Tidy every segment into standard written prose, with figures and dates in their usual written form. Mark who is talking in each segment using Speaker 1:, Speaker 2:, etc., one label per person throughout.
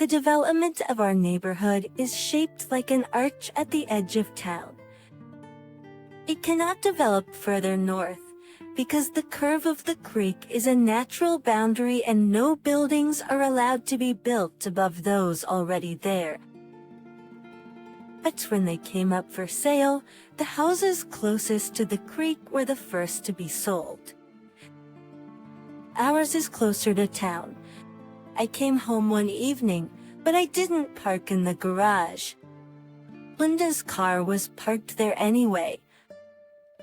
Speaker 1: The development of our neighborhood is shaped like an arch at the edge of town. It cannot develop further north because the curve of the creek is a natural boundary and no buildings are allowed to be built above those already there. But when they came up for sale, the houses closest to the creek were the first to be sold. Ours is closer to town. I came home one evening, but I didn't park in the garage. Linda's car was parked there anyway.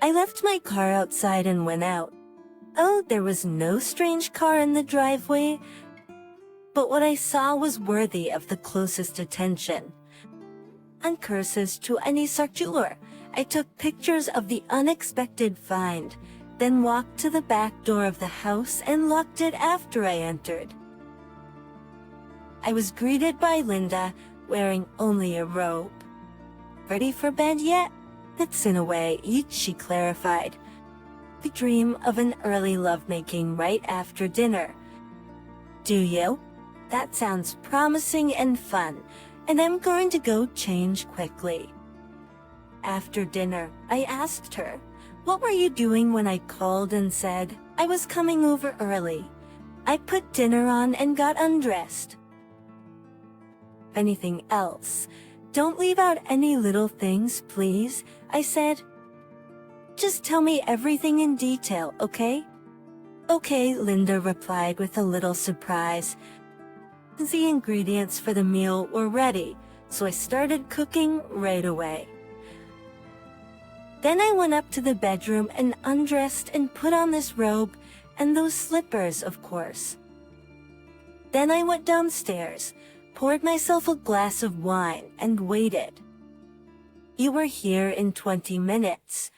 Speaker 1: I left my car outside and went out. Oh, there was no strange car in the driveway, but what I saw was worthy of the closest attention. And curses to any searcher, I took pictures of the unexpected find, then walked to the back door of the house and locked it after I entered. I was greeted by Linda, wearing only a robe. "Ready for bed yet?" "It's in a way," she clarified. "We dream of an early lovemaking right after dinner." "Do you?" "That sounds promising and fun, and I'm going to go change quickly." After dinner, I asked her, "What were you doing when I called and said I was coming over early?" "I put dinner on and got undressed." "Anything else? Don't leave out any little things, please," I said. "Just tell me everything in detail, okay?" "Okay," Linda replied with a little surprise. The ingredients for the meal were ready, so I started cooking right away. Then I went up to the bedroom and undressed and put on this robe and those slippers, of course. Then I went downstairs, poured myself a glass of wine, and waited. "You were here in 20 minutes.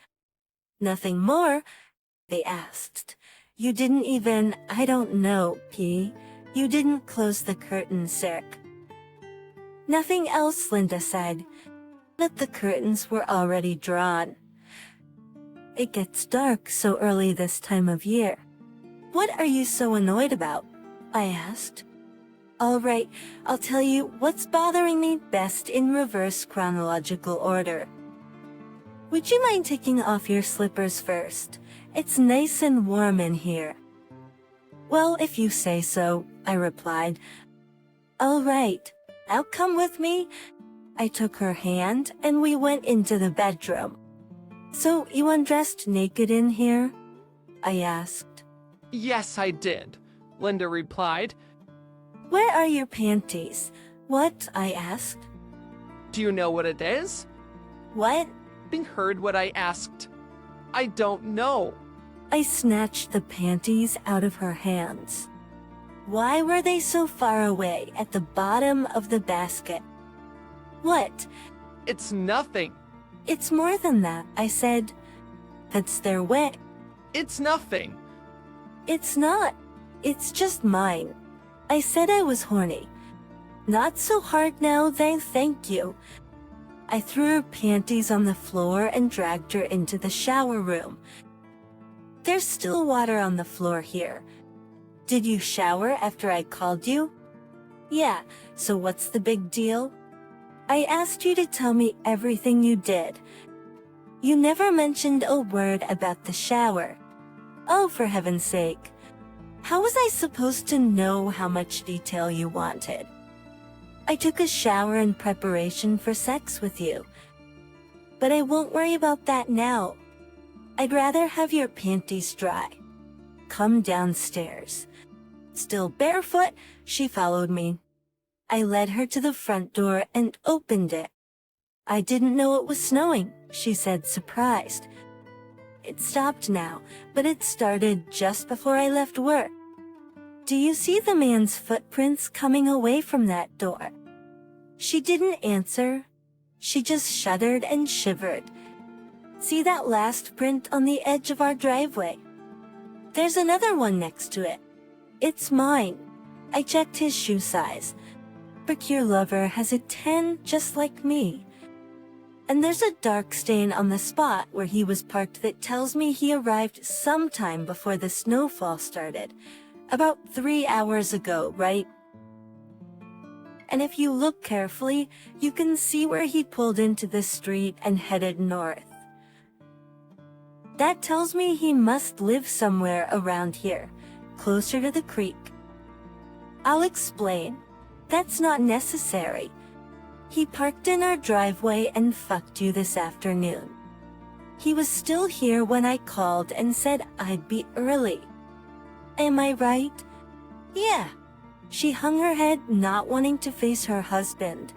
Speaker 1: Nothing more?" they asked. "You didn't even, I don't know, you didn't close the curtain, sir." "Nothing else," Linda said, but the curtains were already drawn. "It gets dark so early this time of year. What are you so annoyed about?" I asked. "All right, I'll tell you what's bothering me best in reverse chronological order. Would you mind taking off your slippers first? It's nice and warm in here." "Well, if you say so," I replied. "All right, I'll come with me." I took her hand and we went into the bedroom. "So you undressed naked in here?" I asked.
Speaker 2: "Yes, I did," Linda replied.
Speaker 1: "Where are your panties?" "What?" I asked.
Speaker 2: "Do you know what it is?"
Speaker 1: "What?"
Speaker 2: You heard what I asked. "I don't know."
Speaker 1: I snatched the panties out of her hands. Why were they so far away at the bottom of the basket? "What?"
Speaker 2: "It's nothing."
Speaker 1: "It's more than that," I said. "That's their way."
Speaker 2: "It's nothing."
Speaker 1: "It's not. It's just mine." I said I was horny. "Not so hard now, thank you." I threw her panties on the floor and dragged her into the shower room. "There's still water on the floor here. Did you shower after I called you?" "Yeah, so what's the big deal?" "I asked you to tell me everything you did. You never mentioned a word about the shower." "Oh, for heaven's sake. How was I supposed to know how much detail you wanted?" "I took a shower in preparation for sex with you. But I won't worry about that now. I'd rather have your panties dry. Come downstairs." Still barefoot, she followed me. I led her to the front door and opened it. "I didn't know it was snowing," she said, surprised. "It stopped now, but it started just before I left work." "Do you see the man's footprints coming away from that door?" She didn't answer. She just shuddered and shivered. "See that last print on the edge of our driveway? There's another one next to it. It's mine." I checked his shoe size. "But your lover has a 10 just like me. And there's a dark stain on the spot where he was parked that tells me he arrived sometime before the snowfall started. About 3 hours ago, right?" and if you look carefully, you can see where he pulled into the street and headed north. That tells me he must live somewhere around here, closer to the creek. I'll explain. That's not necessary. He parked in our driveway and fucked you this afternoon. He was still here when I called and said I'd be early. Am I right? Yeah. She hung her head, not wanting to face her husband.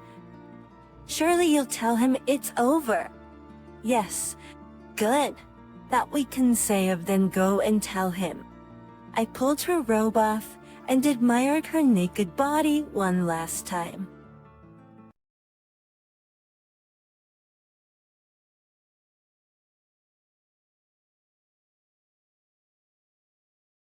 Speaker 1: Surely you'll tell him it's over. Yes. Good. That we can say of, then go and tell him. I pulled her robe off and admired her naked body one last time.